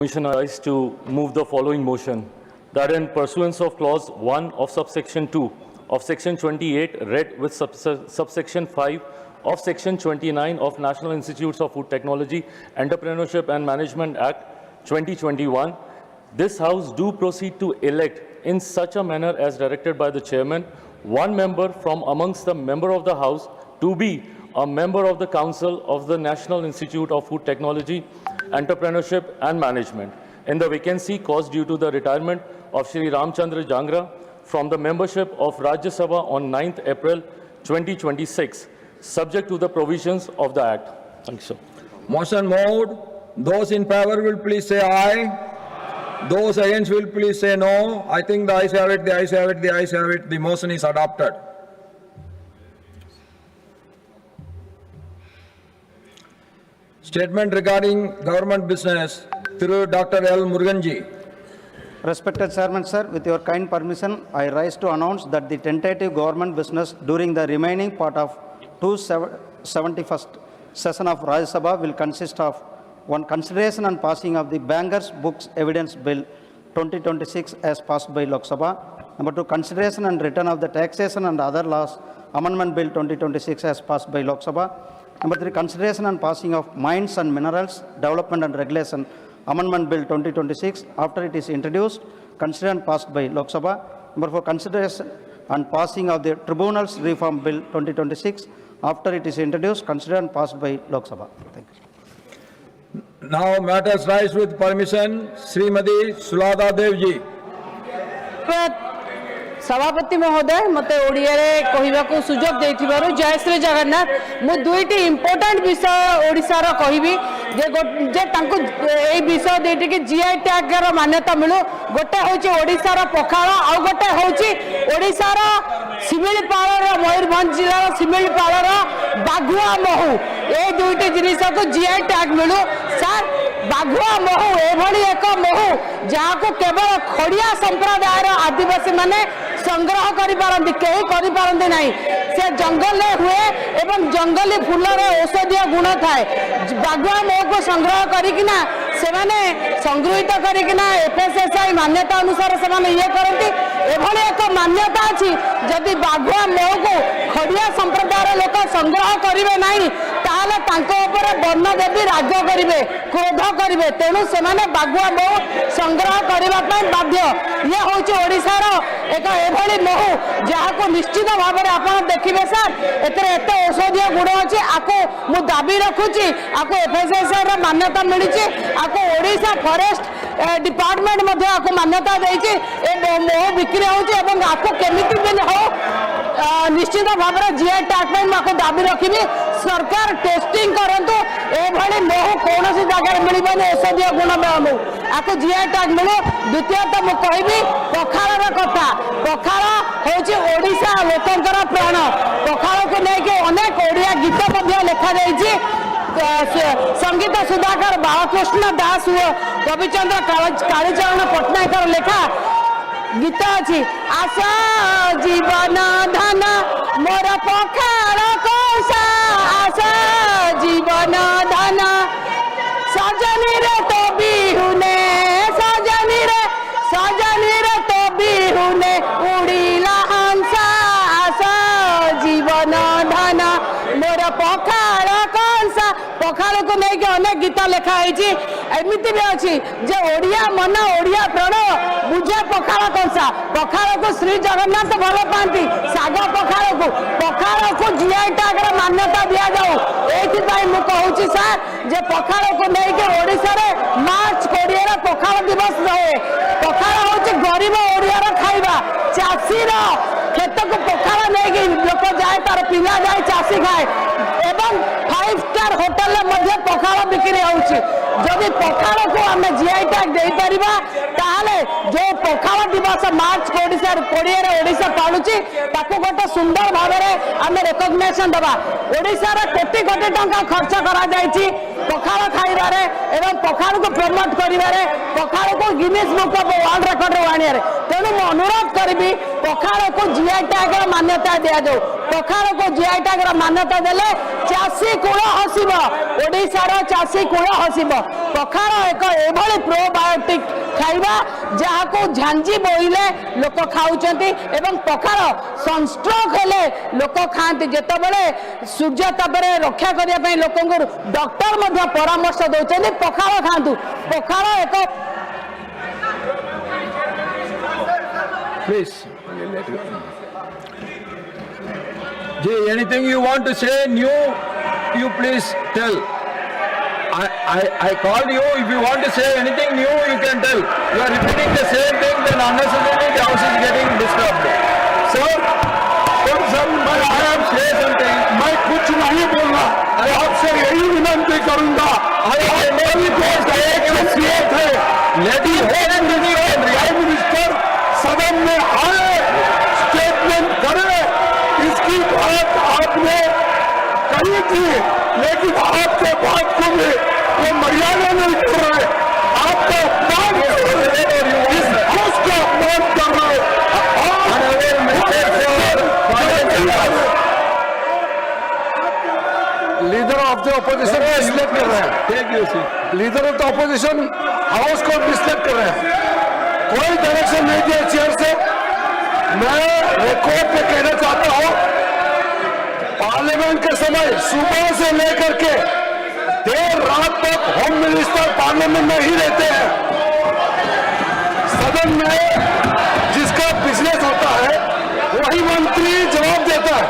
Commissioner is to move the following motion, that in pursuance of clause 1 of subsection 2 of section 28 read with subsection 5 of section 29 of National Institutes of Food Technology, Entrepreneurship and Management Act 2021, this House do proceed to elect in such a manner as directed by the Chairman, one member from amongst the member of the House to be a member of the Council of the National Institute of Food Technology, Entrepreneurship and Management in the vacancy caused due to the retirement of Shri Ramchandra Jangra from the membership of Rajya Sabha on 9th April 2026, subject to the provisions of the Act. Thank you, sir. Motion moved. Those in favor will please say aye. Those against will please say no. I think the ayes have it, the ayes have it, the ayes have it. The motion is adopted. Statement regarding government business through Dr. L. Muruganji. Respected Chairman, sir, with your kind permission, I rise to announce that the tentative government business during the remaining part of 271st session of Rajya Sabha will consist of one, consideration and passing of the Bankers Books Evidence Bill 2026 as passed by Lok Sabha. Number 2, consideration and return of the Taxation and Other Laws Amendment Bill 2026 as passed by Lok Sabha. Number 3, consideration and passing of Mines and Minerals Development and Regulation Amendment Bill 2026 after it is introduced, considered and passed by Lok Sabha. Number 4, consideration and passing of the Tribunals Reform Bill 2026 after it is introduced, considered and passed by Lok Sabha. Thank you. Now matters rise with permission. Srimati Sulada Devji. सभापति महोदय मते ओडिया रे कहिबा को सुजोग देथिबारु जय श्री जगन्नाथ मु दुईटी important विषय ओडिसा रो कहिबी जे तांको ए विषय देटी कि जीआई टैग रो मान्यता मिलु गोटे होची ओडिसा रो पखाळ आ गोटे होची ओडिसा रो सिमिलपाळ रो मयूरभंज जिल्ला रो सिमिलपाळ रो बाघुआ महू ए दुईटी जिनिस को जीआई टैग मिलु सर बाघुआ महू एभली एक महू जहाँ को केवल खड़िया संप्रदायर आदिवासी माने संग्रह करि पारंती केही करि पारंती नाही से जंगल हुए एवं जंगली फूलर औषधीय गुण थाए बाघुआ महू को संग्रह करिकिना सेमाने संग्रहित करिकिना एफएसएसआई मान्यता अनुसार सेमाने ये करंती एभली एक मान्यता अछि जदि बाघुआ महू को खड़िया संप्रदायर लोक संग्रह करिवे नाही ताले तांको ऊपर वर्ण देवी राज्य करिवे क्रोध करिवे तेणु सेमाने बाघुआ महू संग्रह करिवा पय बाध्य ये होची ओडिसा रो एक एभली महू जहाको निश्चित भाव में आप देखिए सर एत औषधीय गुण अच्छे आपको मु दाबी रखुची आपको एफएसएसआई रो मान्यता मिली आपको ओडिशा फॉरेस्ट डिपार्टमेंट मध्य आपको मान्यता देछि ए महू बिक्री होची एवं आपको केमिति भी हो निश्चित भाव में जीआई टैग में आपको दाबी रखी सरकार टेस्टिंग करंतु एभली महू कौन सी जगह मिलबनी औषधीय गुण महू आपको जीआई टैग मिलू द्वितीयतः मु कहबी पखाळर कथा पखाळ होची ओडिशा लोकंकर प्राण पखाळ को लेके अनेक ओडिया गीत मध्य लिखा जाइछि संगीत सुधाकर बालकृष्ण दास कविचंद्र कालीचरण पट्टनायक लेखा गीत अच्छी आशा जीवन धन मोर पखाळ कोसा आशा जीवन धन सजनी रे तो बिहुने सजनी रे तो बिहुने उड़ीला हंसा आशा जीवन धन मोर पखाळ कोसा पखाळ को लेके अनेक गीत लिखा है एमती भी अच्छी जे ओडिया मन ओडिया प्राण बुझे पखाळ कंसा पखाळ को श्री जगन्नाथ भल पाती साग पखाळ को जीआई टैग रो मान्यता दिया जाऊ एथि मु कहूची सर जे पखाळ को लेके ओडिसा रे मार्च 20 रे पखाळ दिवस रहे पखाळ होची गरीब ओडिया रो खाइबा चासी रो खेत को पखाळ लेके लोक जाए तार पिला जाए चासी खाए एवं 5 स्टार होटल मध्य पखाळ बिक्री होउची जदि पखाळ को आम जीआई टैग दे परिबा ताले जो पखाळ दिवस मार्च 20 रे ओडिसा पालुची ताको गोटे सुंदर भाव में आम रेकग्नेशन दबा ओडिसा रे कोटी कोटी टंका खर्च करा जायछि पखाळ खाइबारे एवं पखाळ को प्रमोट करिबारे पखाळ को Guinness book of world record रे आनियारे तेणु अनुरोध करबी पखाड़ को जीआई टैग मान्यता दि जाऊ पखाड़ को जीआई टैग मान्यता देले चाषी कूल हसिब ओडिशार चाषी कूल हसिब पखाड़ एक एभली प्रोबायोटिक खाइबा जहाँ को झांझी बोइले लोक खाऊचंती एवं पखाड़ सनस्ट्रोक हेले लोक खाती जेतेबेले सूर्य तापरे रक्षा करने ପାଇଁ ଲୋକଙ୍କୁ डॉक्टर ମଧ୍ୟ परामर्श दौरान पखाड़ खातु पखाड़ एक Please. Jay, anything you want to say new, you please tell. I called you. If you want to say anything new, you can tell. You are repeating the same thing, then unnecessarily the house is getting disturbed. Sir, I have said something. मैं कुछ नहीं बोलना. मैं आपसे यही विनती करूंगा. Minister सदन में आए, स्टेटमेंट करे. इसकी बात आपने कही थी, लेकिन आपके बात को भी वो मर्यादा नहीं कर रहे. आपका अपमान कर रहे, इस हाउस का अपमान कर रहे. लीडर ऑफ द ऑपोजिशन को डिसलेक्ट कर रहे हैं. Leader of the opposition house को डिसलेक्ट कर रहे हैं. कोई डायरेक्शन नहीं दिया चेयर से. मैं रिकॉर्ड पे कहना चाहता हूं, पार्लियामेंट के समय सुबह से लेकर के देर रात तक होम मिनिस्टर पार्लियामेंट में ही रहते हैं. सदन में जिसका बिजनेस होता है वही मंत्री जवाब देता है.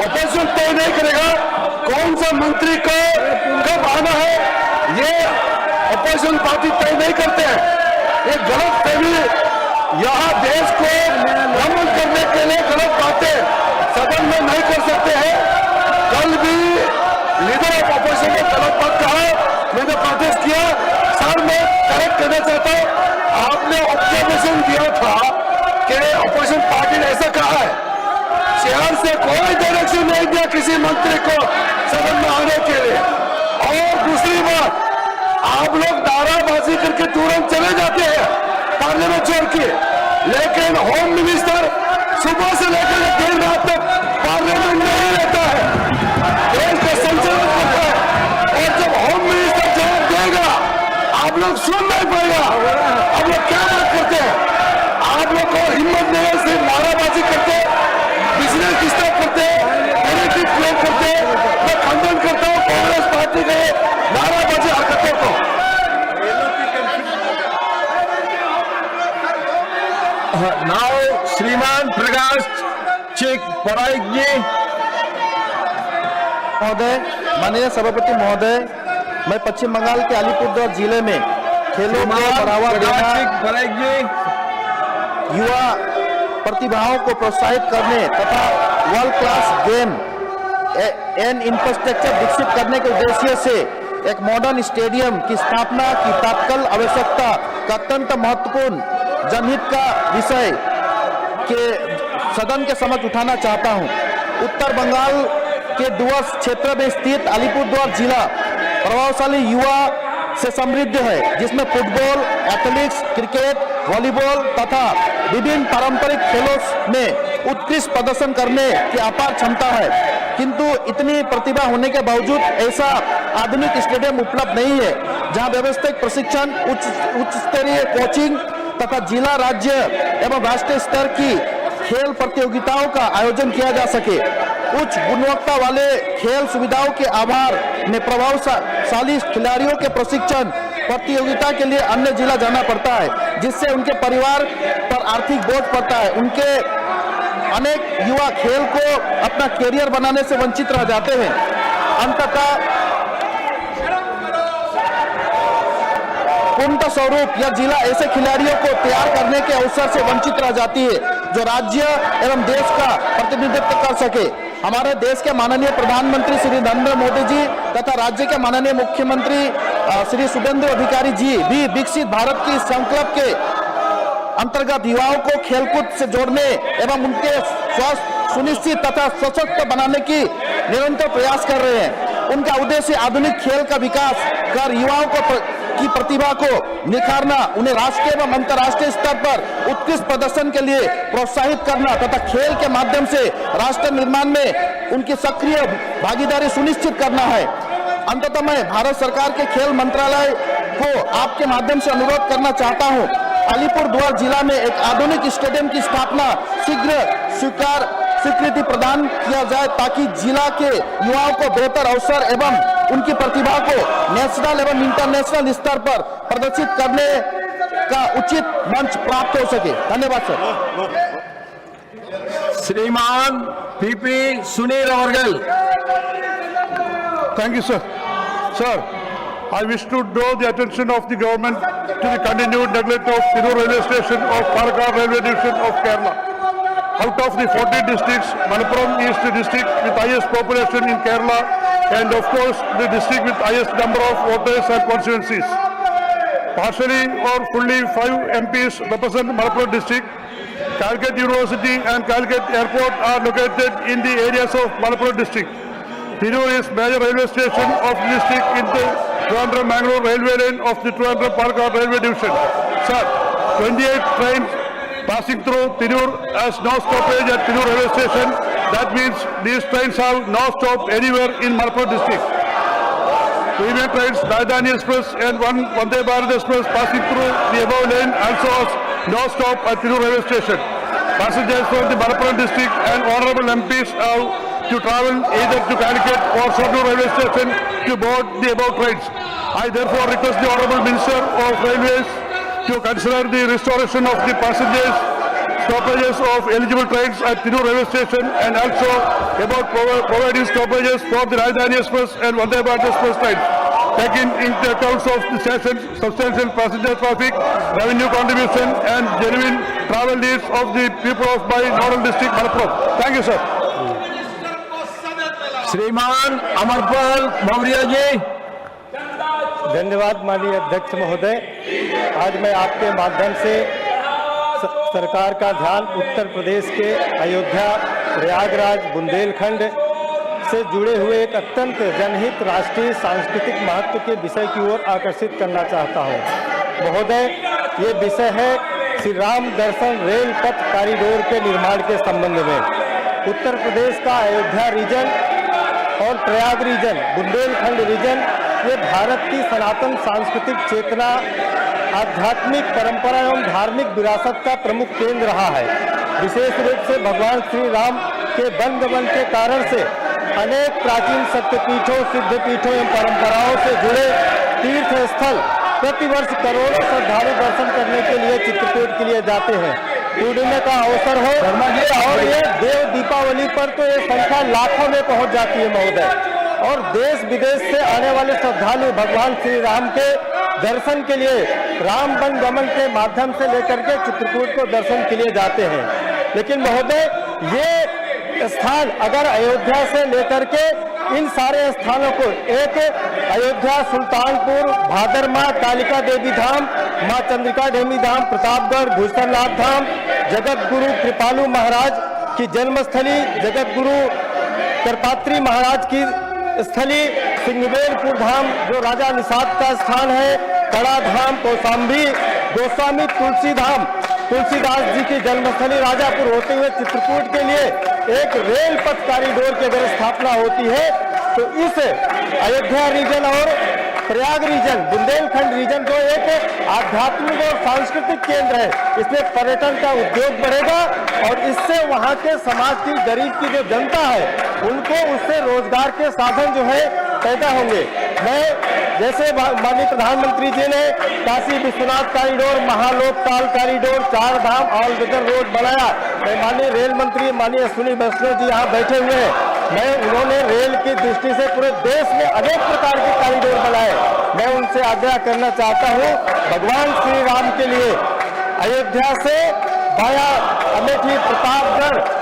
ऑपोजिशन तय नहीं करेगा कौन सा मंत्री को कब आना है, ये ऑपोजिशन पार्टी तय नहीं करते हैं. ये गलत फहमी, यहाँ देश को भ्रमण करने के लिए गलत बातें सदन में नहीं कर सकते हैं. कल भी लीडर ऑफ ऑपोजिशन ने गलत बात कहा, मैंने प्रोटेस्ट किया. सर मैं करेक्ट करना चाहता हूँ, आपने ऑब्जर्वेशन दिया था कि ऑपोजिशन पार्टी ने ऐसा कहा है. शहर से कोई डायरेक्शन नहीं दिया किसी मंत्री को सदन में आने के लिए. और दूसरी बात, आप लोग नाराबाजी करके तुरंत चले जाते हैं पार्लियामेंट छोड़ के, लेकिन होम मिनिस्टर सुबह से लेकर देर रात तक पार्लियामेंट में ही रहता है, देश का संचालन करता है. और जब होम मिनिस्टर जवाब देगा आप लोग सुन नहीं पाएगा. आप लोग क्या बात करते हैं? आप लोग को हिम्मत नहीं है, सिर्फ नाराबाजी करते, बिजनेस डिस्टर्ब करते, नेगेटिव क्लेम करते. मैं खंडन करता हूँ कांग्रेस पार्टी के नाराबाजी हरकतों को. नाउ श्रीमान प्रकाश चेक पराइक जी. महोदय, माननीय सभापति महोदय, मैं पश्चिम बंगाल के अलीपुरद्वार जिले में खेलों को बढ़ावा देना, पराइक जी, युवा प्रतिभाओं को प्रोत्साहित करने तथा world class game and infrastructure विकसित करने के उद्देश्य से एक मॉडर्न स्टेडियम की स्थापना की तत्काल आवश्यकता का अत्यंत महत्वपूर्ण जनहित का विषय के सदन के समक्ष उठाना चाहता हूं. उत्तर बंगाल के डुवर्स क्षेत्र में स्थित अलीपुरद्वार जिला प्रभावशाली युवा से समृद्ध है, जिसमें फुटबॉल, एथलेटिक्स, क्रिकेट, वॉलीबॉल तथा विभिन्न पारंपरिक खेलों में उत्कृष्ट प्रदर्शन करने की अपार क्षमता है. किंतु इतनी प्रतिभा होने के बावजूद ऐसा आधुनिक स्टेडियम उपलब्ध नहीं है जहां व्यवस्थित प्रशिक्षण, उच्च स्तरीय कोचिंग तथा जिला, राज्य एवं राष्ट्रीय स्तर की खेल प्रतियोगिताओं का आयोजन किया जा सके. उच्च गुणवत्ता वाले खेल सुविधाओं के अभाव में प्रभावशाली खिलाड़ियों के प्रशिक्षण प्रतियोगिता के लिए अन्य जिला जाना पड़ता है, जिससे उनके परिवार पर आर्थिक बोझ पड़ता है. उनके अनेक युवा खेल को अपना कैरियर बनाने से वंचित रह जाते हैं. अंततः पूर्णतः स्वरूप यह जिला ऐसे खिलाड़ियों को तैयार करने के अवसर से वंचित रह जाती है जो राज्य एवं देश का प्रतिनिधित्व कर सके. हमारे देश के माननीय प्रधानमंत्री श्री नरेंद्र मोदी जी तथा राज्य के माननीय मुख्यमंत्री श्री शुभेंदु अधिकारी जी भी विकसित भारत की संकल्प के अंतर्गत युवाओं को खेलकूद से जोड़ने एवं उनके स्वास्थ्य सुनिश्चित तथा सशक्त बनाने की निरंतर प्रयास कर रहे हैं. उनका उद्देश्य आधुनिक खेल का विकास कर युवाओं को की प्रतिभा को निखारना, उन्हें राष्ट्रीय एवं अंतर्राष्ट्रीय स्तर पर उत्कृष्ट प्रदर्शन के लिए प्रोत्साहित करना तथा खेल के माध्यम से राष्ट्र निर्माण में उनकी सक्रिय भागीदारी सुनिश्चित करना है। अंततः मैं भारत सरकार के खेल मंत्रालय को आपके माध्यम से अनुरोध करना चाहता हूं, अलीपुरद्वार जिला में एक आधुनिक स्टेडियम की स्थापना शीघ्र स्वीकृति प्रदान किया जाए ताकि जिला के युवाओं को बेहतर अवसर एवं उनकी प्रतिभा को नेशनल एवं इंटरनेशनल स्तर पर प्रदर्शित करने का उचित मंच प्राप्त हो सके। धन्यवाद सर। श्रीमान PP Sunil अवरगल। Thank you, sir. Sir, I wish to draw the attention of the government to the continued neglect of Tirur railway station of Palakkad railway division of Kerala. Out of the 40 districts, Malappuram is the district with highest population in Kerala and of course the district with highest number of voters and constituencies. Partially or fully 5 MPs represent Malappuram district. Calicut University and Calicut Airport are located in the areas of Malappuram district. Tirur is major railway station of the district in the Trivandrum-Mangalore railway line of the Trivandrum-Palakkad railway division. Sir, 28 trains passing through Tirur has no stoppage at Tirur railway station. That means these trains have no stop anywhere in Malappuram district. Premium trains, Rajdhani Express and one Vande Bharat Express passing through the above lane also has no stop at Tirur railway station. Passengers from the Malappuram district and honorable MPs have to travel either to Calicut or Shortnoor railway station to board the above trains. I therefore request the Honorable Minister of Railways to consider the restoration of the passengers stoppages of eligible trains at Tirur railway station and also about providing stoppages for the Rajdhani Express and Vande Bharat Express trains. Taking into account of the station's substantial passenger traffic, revenue contribution and genuine travel needs of the people of my Nodal district, Malappuram. Thank you, sir. श्रीमान अमरपाल मौर्य जी। धन्यवाद माननीय अध्यक्ष महोदय। आज मैं आपके माध्यम से सरकार का ध्यान उत्तर प्रदेश के अयोध्या, प्रयागराज, बुंदेलखंड से जुड़े हुए एक अत्यंत जनहित राष्ट्रीय सांस्कृतिक महत्व के विषय की ओर आकर्षित करना चाहता हूं। महोदय, ये विषय है श्री राम दर्शन रेल पथ कॉरिडोर के निर्माण के संबंध में। उत्तर प्रदेश का अयोध्या रीजन और प्रयाग रीजन, बुंदेलखंड रीजन, ये भारत की सनातन सांस्कृतिक चेतना, आध्यात्मिक परंपरा एवं धार्मिक विरासत का प्रमुख केंद्र रहा है। विशेष रूप से भगवान श्री राम के वनगमन के कारण से अनेक प्राचीन शक्तिपीठों, सिद्धपीठों एवं परंपराओं से जुड़े तीर्थ स्थल प्रतिवर्ष करोड़ों श्रद्धालु दर्शन करने के लिए चित्रकूट के लिए जाते हैं। पूर्णिमा का अवसर हो और ये देव दीपावली पर तो ये संख्या लाखों में पहुंच जाती है महोदय। और देश विदेश से आने वाले श्रद्धालु भगवान श्री राम के दर्शन के लिए राम वन गमन के माध्यम से लेकर के चित्रकूट को दर्शन के लिए जाते हैं। लेकिन महोदय, ये स्थान अगर अयोध्या से लेकर के इन सारे स्थानों को एक अयोध्या, सुल्तानपुर, भादरमा, कालिका देवी धाम, माँ चंद्रिका देवी धाम, प्रतापगढ़, भूषणनाथ धाम, जगत गुरु कृपालु महाराज की जन्मस्थली, जगत गुरु करपात्री महाराज की स्थली, सिंगवेलपुर धाम जो राजा निषाद का स्थान है, कड़ा धाम, कौशाम्बी, गोस्वामी तुलसी धाम, तुलसीदास जी की जन्मस्थली राजापुर होते हुए चित्रकूट के लिए एक रेल पथ कॉरिडोर की अगर स्थापना होती है तो इस अयोध्या रीजन और प्रयाग रीजन, बुंदेलखंड रीजन जो एक आध्यात्मिक और सांस्कृतिक केंद्र है, इसमें पर्यटन का उद्योग बढ़ेगा और इससे वहाँ के समाज की, गरीब की जो जनता है उनको उससे रोजगार के साधन जो है पैदा होंगे। मैं जैसे माननीय प्रधानमंत्री जी ने काशी विश्वनाथ कॉरिडोर, महालोकपाल कॉरिडोर, 4 धाम ऑल वेदर रोड बनाया, मैं माननीय रेल मंत्री माननीय अश्विनी वैष्णव जी यहाँ बैठे हुए हैं, मैं उन्होंने रेल की दृष्टि से पूरे देश में अनेक प्रकार के कॉरिडोर बनाए। मैं उनसे आग्रह करना चाहता हूँ, भगवान श्री राम के लिए अयोध्या से वाया अमेठी, प्रतापगढ़